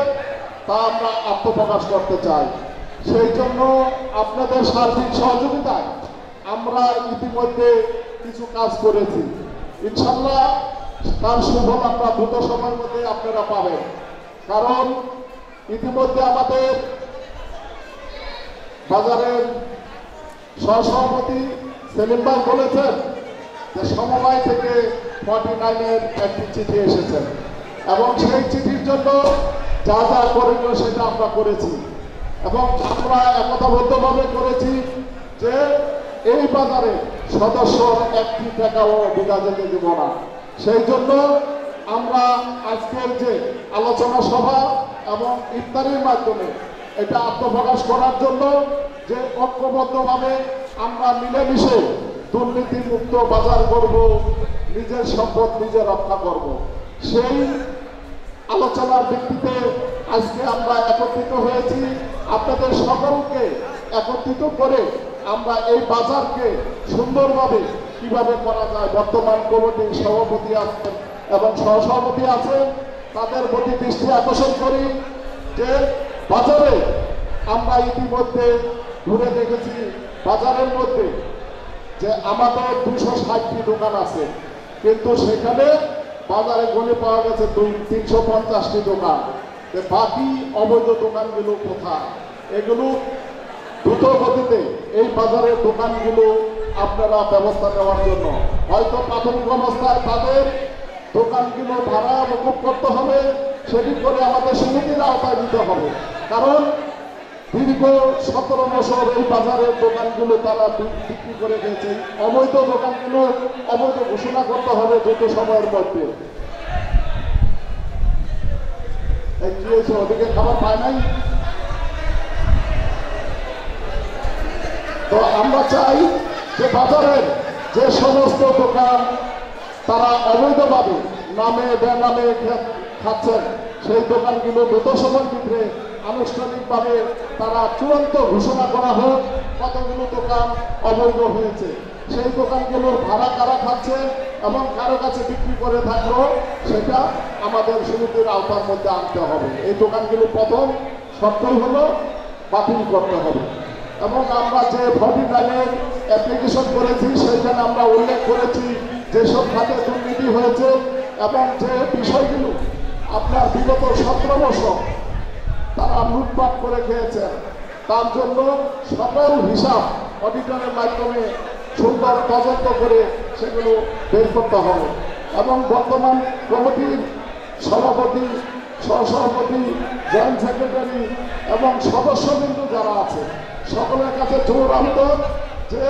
তা আমরা আত্মপ্রকাশ করতে চাই। সেই জন্য আপনাদের সার্বিক সহযোগিতায় আমরা ইতিমধ্যে কিছু কাজ করেছি। ইনশাল্লাহ তার সুফল আমরা দ্রুত সময়ের মধ্যে আপনারা পাবেন। কারণ ইতিমধ্যে আমাদের বাজারের সহসভাপতি সেলিম ভাই বলেছেন যে সমবায় থেকে 49-এর একটি চিঠি এসেছেন এবং সেই চিঠির জন্য যা যা করণীয় সেটা আমরা করেছি এবং আমরা একতাবদ্ধভাবে করেছি যে এই বাজারে সদস্য একটি টাকাও বিঘা যেতে দেব না। সেই জন্য আমরা আজকের যে আলোচনা সভা এবং ইফতারির মাধ্যমে এটা আত্মপ্রকাশ করার জন্য যে ঐক্যবদ্ধভাবে আমরা মিলেমিশে দুর্নীতিমুক্ত বাজার করব, নিজের সম্পদ নিজে রক্ষা করব, সেই আলোচনার ভিত্তিতে আজকে আমরা একত্রিত হয়েছি। আপনাদের সকলকে একত্রিত করে আমরা এই বাজারকে সুন্দরভাবে কিভাবে করা যায়, বর্তমান কমিটির সভাপতি আছেন এবং সহসভাপতি আছেন, তাদের প্রতি দৃষ্টি আকর্ষণ করি যে বাজারে আমরা ইতিমধ্যে ঘুরে দেখেছি বাজারের মধ্যে যে আমাদের 260টি দোকান আছে, কিন্তু সেখানে বাজারে গণে পাওয়া গেছে 350টি দোকান। বাকি অবৈধ দোকানগুলো কোথায়? এগুলো দ্রুত গতিতে এই বাজারের দোকানগুলো আপনারা ব্যবস্থা নেওয়ার জন্য হয়তো প্রাথমিক অবস্থায় তাদের দোকানগুলো ভাড়া মকুব করতে হবে, সেটি করে আমাদের সমিতির আওতায় দিতে হবে। কারণ দীর্ঘ 17 বছর এই বাজারের দোকানগুলো তারা বিক্রি করে গেছে। অবৈধ দোকানগুলো অবৈধ ঘোষণা করতে হবে দ্রুত সময়ের মধ্যে। কি হয়েছে, ওদিকে খাবার পায় নাই? তো আমরা চাই যে বাজারের যে সমস্ত দোকান তারা অবৈধভাবে নামে বেনামে খাচ্ছেন, সেই দোকানগুলো দ্রুত সময়ের ভিতরে আনুষ্ঠানিকভাবে তারা চূড়ান্ত ঘোষণা করা হোক কতগুলো দোকান অবৈধ হয়েছে, সেই দোকানগুলোর ভাড়া কারা খাচ্ছে এবং কারো কাছে বিক্রি করে থাকলো সেটা আমাদের সমিতির আওতার মধ্যে আনতে হবে। এই দোকানগুলো প্রথম শর্তই হলো বাতিল করতে হবে এবং আমরা যে 49-এর অ্যাপ্লিকেশন করেছি সেইখানে আমরা উল্লেখ করেছি যেসব খাতে দুর্নীতি হয়েছে এবং যে বিষয়গুলো আপনার বিগত 17 বছর তারা লুটপাট করে খেয়েছেন, তার জন্য সকল হিসাব অডিটরের মাধ্যমে সুন্দর তদন্ত করে সেগুলো বের করতে হবে এবং বর্তমান কমিটির সভাপতি, সহসভাপতি, জয়েন্ট সেক্রেটারি এবং সদস্যবৃন্দ যারা আছে সকলের কাছে জোর আবেদন যে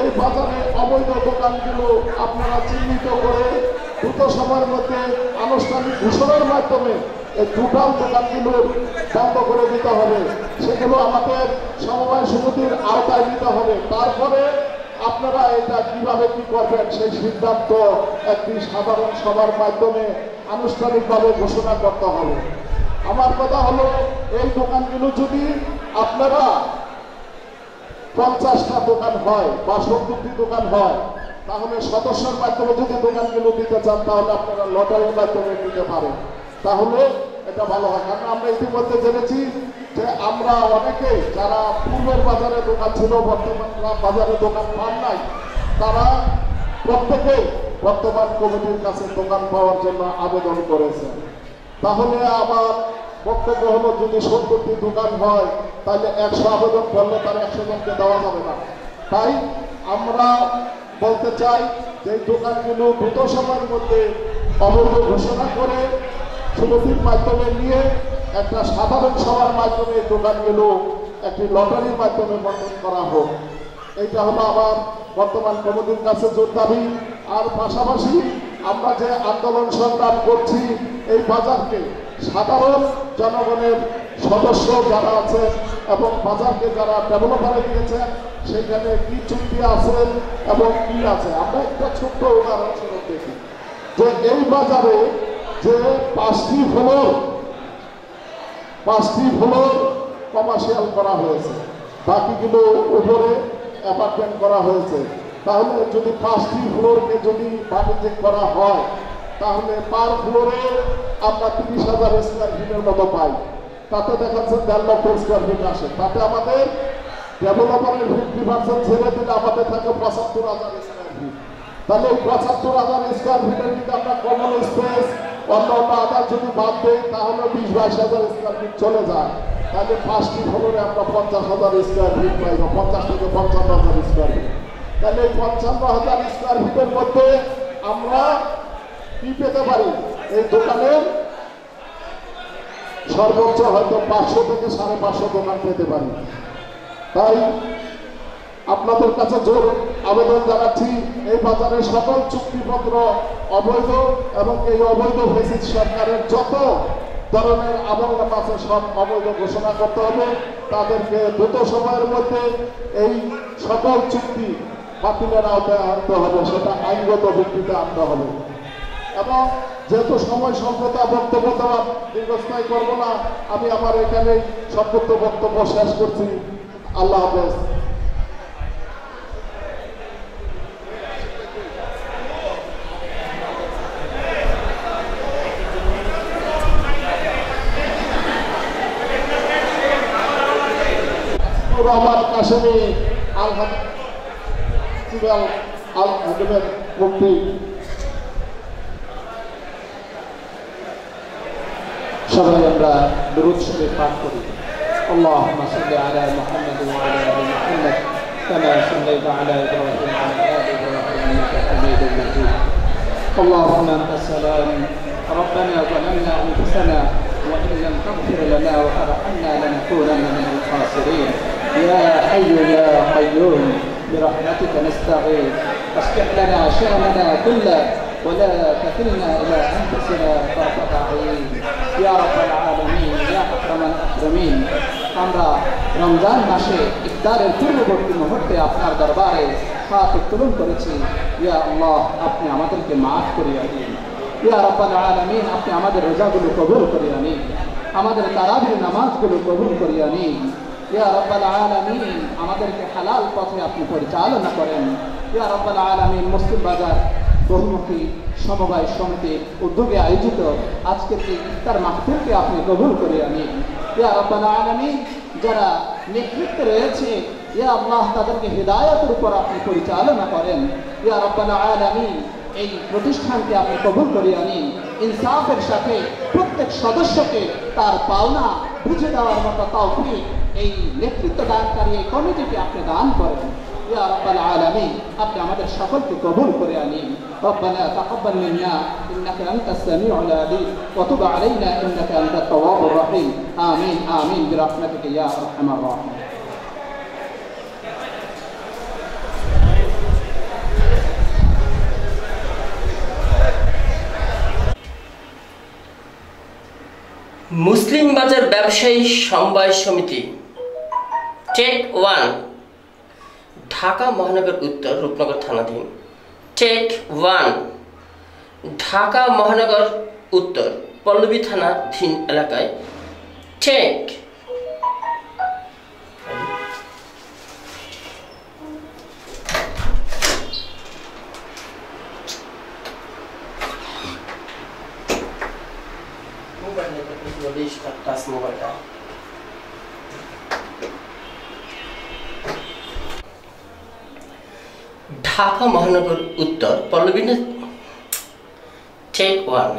এই বাজারে অবৈধ দোকানগুলো আপনারা চিহ্নিত করে দ্রুত সময়ের মধ্যে আনুষ্ঠানিক ঘোষণার মাধ্যমে এই টোটাল দোকানগুলো বন্ধ করে দিতে হবে। সেগুলো আমাদের সমবায় সমিতির আওতায় নিতে হবে। তারপরে আপনারা এটা কিভাবে কি করবেন সেই সিদ্ধান্ত একটি সাধারণ সভার মাধ্যমে আনুষ্ঠানিকভাবে ঘোষণা করতে হবে। আমার কথা হলো এই দোকানগুলো যদি আপনারা 50টা দোকান হয় বা 70টি দোকান হয়, তাহলে সদস্যের মাধ্যমে যদি দোকানগুলো দিতে চান তাহলে আপনারা লটারির মাধ্যমে দিতে পারেন, তাহলে এটা ভালো হয়। কারণ আমরা ইতিমধ্যে জেনেছি যে আমরা অনেকে যারা পূর্বের বাজারে দোকান ছিল বর্তমান বাজারে দোকান পান নাই, তারা প্রত্যেকে বর্তমান কমিটির কাছে দোকান পাওয়ার জন্য আবেদন করেছে। তাহলে আবার বক্তব্য হলো যদি 70টি দোকান হয় তাহলে 100 আবেদন করলে তার 100 জনকে দেওয়া যাবে না। তাই আমরা বলতে চাই যে দোকানগুলো দ্রুত সময়ের মধ্যে অবৈধ ঘোষণা করে সমিতির মাধ্যমে নিয়ে একটা সাধারণ সভার মাধ্যমে দোকানগুলো একটি লটারির মাধ্যমে বন্টন করা হোক। এইটা হলো আবার বর্তমান কমিটির কাছে জোর দাবি। আর পাশাপাশি আমরা যে আন্দোলন সংগ্রাম করছি এই বাজারকে সাধারণ জনগণের সদস্য যারা আছেন এবং বাজারকে যারা ডেভেলপারে দিয়েছেন সেখানে কি চুক্তি আছে এবং কি আছে, আমরা একটা ছোট্ট উদাহরণস্বরূপ দেখি যে এই বাজারে যে 5টি ফ্লোর কমার্শিয়াল করা হয়েছে, বাকিগুলো উপরে অ্যাপার্টমেন্ট করা হয়েছে। তাহলে যদি 5টি ফ্লোরকে যদি বাণিজ্যিক করা হয় তাহলে পার ফ্লোরে আমরা 30,000 স্কয়ার ফিটের মতো পাই। তাতে দেখাচ্ছে 1.5 লক্ষ স্কোয়ার ফিট আসে, তাতে আমাদের ডেভেলপারের 50% ছেড়ে দিলে আমাদের থাকে 75,000 স্কোয়ার ফিট। তাহলে এই 75,000 স্কোয়ার ফিটের যদি আমরা কমন স্পেস অন্য আদার যদি বাদ দিই তাহলে 20-22,000 স্কোয়ার ফিট চলে যায়। তাহলে 5টি ফ্লোরে আমরা 50,000 স্কোয়ার ফিট পাই, 50 থেকে 55,000 স্কোয়ার ফিট। তাহলে এই 55,000 স্কোয়ার ফিটের মধ্যে আমরা কি পেতে পারি? এই দোকানের সর্বোচ্চ হয়তো 500 থেকে 550 দোকান পেতে পারি। তাই আপনাদের কাছে জোর আবেদন জানাচ্ছি, এই বাজারের সকল চুক্তিপত্র অবৈধ এবং এই অবৈধ ফেসিস সরকারের যত ধরনের আমল আছে সব অবৈধ ঘোষণা করতে হবে। তাদেরকে দ্রুত সময়ের মধ্যে এই সকল চুক্তি বাতিলের আওতায় আনতে হবে, সেটা আইনগত ভিত্তিতে আনতে হবে। এবং যেহেতু সময় স্বল্পতা, বক্তব্য দেওয়া দীর্ঘস্থায়ী করবো না, আমি আমার এখানে সংক্ষিপ্ত বক্তব্য শেষ করছি। আল্লাহ হাফেজ। রহমান কাশেমি আল হাকিমের মুক্তি সবাই আমরা দুরূদ শরীফ পাঠ করি। اللهم صل على محمد وعلى ال محمد كما صليت على ابراهيم وعلى ال ابراهيم انك حميد مجيد. اللهم انت السلام ربنا ظلمنا انفسنا وان لم تغفر لنا وترحمنا لنكونن من الخاسرين. يا حي يا قيوم برحمتك نستغيث اصلح لنا شأننا كله ولا تكلنا إلى أنفسنا طرفة عين يا رب العالمين يا أكرم الأكرمين. আমরা রমজান মাসে ইফতারের পূর্ববর্তী মুহূর্তে আপনার দরবারে হাত উত্তোলন করেছি। ইয়া আল্লাহ, আপনি আমাদেরকে মাফ করিয়া দিন। ইয়া রাব্বাল আলামিন, আপনি আমাদের রোজাগুলো কবুল করিয়া নিন, আমাদের তারাবির নামাজগুলো কবুল করিয়া নিন। ইয়া রাব্বাল আলামিন, আমাদেরকে হালাল পথে আপনি পরিচালনা করেন। ইয়া রাব্বাল আলামিন, মুসলিম বাজার বহুমুখী সমবায় সমিতির উদ্যোগে আয়োজিত আজকের এই ইফতার মাহফিলকে আপনি কবুল করিয়া নিন। ইয়া রাব্বাল আলামিন, যারা নেতৃত্বে রয়েছে ইয়া আল্লাহ, তাদেরকে হিদায়াতের উপর আপনি পরিচালনা করেন। ইয়া রাব্বাল আলামিন, এই প্রতিষ্ঠানকে আপনি কবুল করিয়া নিন। ইনসাফের সাথে প্রত্যেক সদস্যকে তার পাওনা বুঝে দেওয়ার মতো তৌফিক এই নেতৃত্ব দানকারী এই কমিটিকে আপনি দান করেন। ইয়া রাব্বাল আলামিন, আপনি আমাদের সকলকে কবুল করে আনিন। রব্বানা তাকাব্বাল মিন্না ইন্নাকা আনতাস সামিউল আলিম ওয়া তুব আলাইনা ইন্নাকা আনতাত তাওয়াবুর রহিম। আমিন আমিন বিরহমাতিকা ইয়া আরহামার রাহিম। মুসলিম বাজার ব্যবসায়ী সমবায় সমিতি টেক 1 ঢাকা মহানগর উত্তর রূপনগর থানাধীন। টেক 1 ঢাকা মহানগর উত্তর পল্লবী থানাধীন এলাকায়। টেক ঢাকা মহানগর উত্তর পল্লবী টেক 1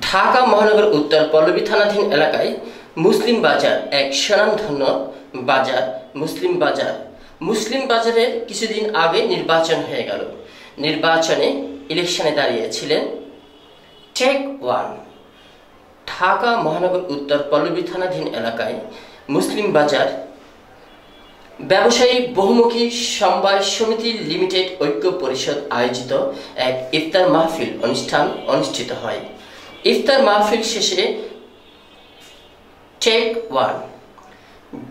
ঢাকা মহানগর উত্তর পল্লবী থানাধীন এলাকায় মুসলিম বাজার এক স্বনামধন্য বাজার। মুসলিম বাজারের কিছুদিন আগে নির্বাচন হয়ে গেল। নির্বাচনে ইলেকশনে দাঁড়িয়েছিলেন টেক 1 ঢাকা মহানগর উত্তর পল্লবী থানাধীন এলাকায় মুসলিম বাজার ব্যবসায়ী বহুমুখী সমবায় সমিতি লিমিটেড ঐক্য পরিষদ আয়োজিত এক ইফতার মাহফিল অনুষ্ঠান অনুষ্ঠিত হয়। ইফতার মাহফিল শেষে টেক 1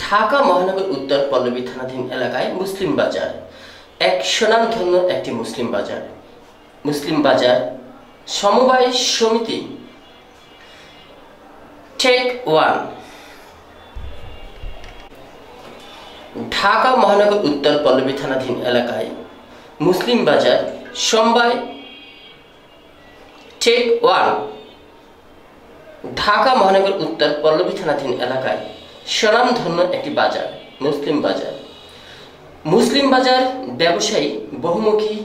ঢাকা মহানগর উত্তর পল্লবী থানাধীন এলাকায় মুসলিম বাজার এক স্বনামধন্য একটি মুসলিম বাজার সমবায় সমিতি টেক 1 ঢাকা মহানগর উত্তর পল্লবী থানাধীন এলাকায় মুসলিম বাজার সমবায় টেক 1 ঢাকা মহানগর উত্তর পল্লবী থানাধীন এলাকায় স্বনামধন্য একটি বাজার মুসলিম বাজার। মুসলিম বাজার ব্যবসায়ী বহুমুখী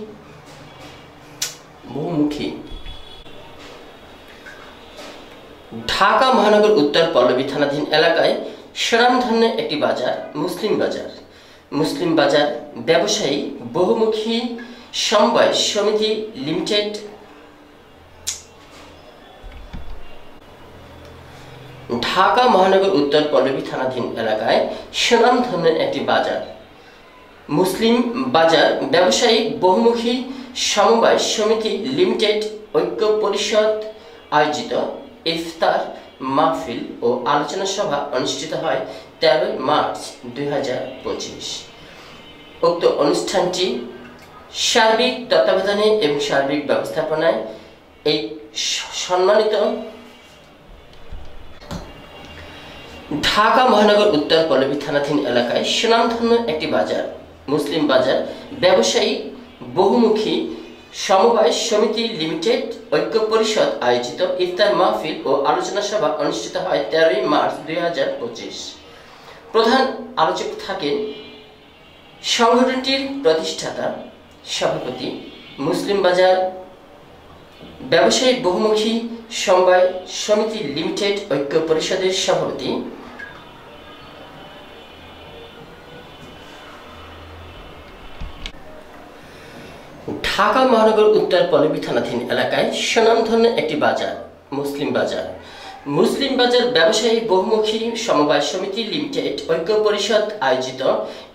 ঢাকা মহানগর উত্তর পল্লবী থানাধীন এলাকায় স্বনামধন্য একটি বাজার মুসলিম বাজার। মুসলিম বাজার ব্যবসায়ী বহুমুখী সমবায় সমিতি লিমিটেড ঢাকা মহানগর উত্তর পল্লবী থানাধীন এলাকায় স্বনামধন্য একটি বাজার মুসলিম বাজার ব্যবসায়ী বহুমুখী সমবায় সমিতি লিমিটেড ঐক্য পরিষদ আয়োজিত ইফতার মাহফিল ও আলোচনা সভা অনুষ্ঠিত হয় 13 মার্চ 2025। উক্ত অনুষ্ঠানটি সার্বিক তত্ত্বাবধানে এবং সার্বিক ব্যবস্থাপনায় এই সম্মানিত ঢাকা মহানগর উত্তর পল্লবী থানাধীন এলাকায় সুনামধন্য একটি বাজার মুসলিম বাজার ব্যবসায়ী বহুমুখী সমবায় সমিতি লিমিটেড ঐক্য পরিষদ আয়োজিত ইফতার মাহফিল ও আলোচনা সভা অনুষ্ঠিত হয় 13 মার্চ 2025। প্রধান আলোচক থাকেন সংগঠনটির প্রতিষ্ঠাতা সভাপতি মুসলিম বাজার ব্যবসায়ী বহুমুখী সমবায় সমিতি লিমিটেড ঐক্য পরিষদের সভাপতি ঢাকা মহানগর উত্তর পল্লবী থানাধীন এলাকায় স্বনামধন্য একটি বাজার মুসলিম বাজার। মুসলিম বাজার ব্যবসায়ী বহুমুখী সমবায় সমিতি লিমিটেড ঐক্য পরিষদ আয়োজিত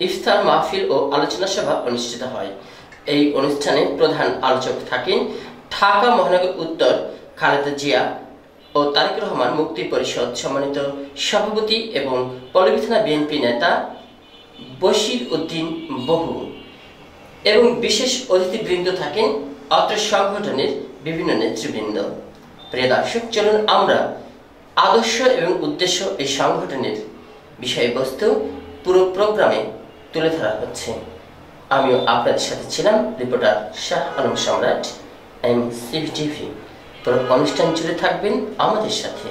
ইফতার মাহফিল ও আলোচনা সভা অনুষ্ঠিত হয়। এই অনুষ্ঠানে প্রধান আলোচক থাকেন ঢাকা মহানগর উত্তর খালেদা জিয়া ও তারেক রহমান মুক্তি পরিষদ সম্মানিত সভাপতি এবং পল্লবী থানা বিএনপি নেতা বশির উদ্দিন বহু এবং বিশেষ অতিথিবৃন্দ থাকেন অত্র সংগঠনের বিভিন্ন নেতৃবৃন্দ। প্রিয় দর্শক, চলুন আমরা আদর্শ এবং উদ্দেশ্য এই সংগঠনের বিষয়বস্তু পুরো প্রোগ্রামে তুলে ধরা হচ্ছে। আমিও আপনাদের সাথে ছিলাম রিপোর্টার শাহ আলম সম্রাট, MCV TV। পুরো অনুষ্ঠান জুড়ে থাকবেন আমাদের সাথে।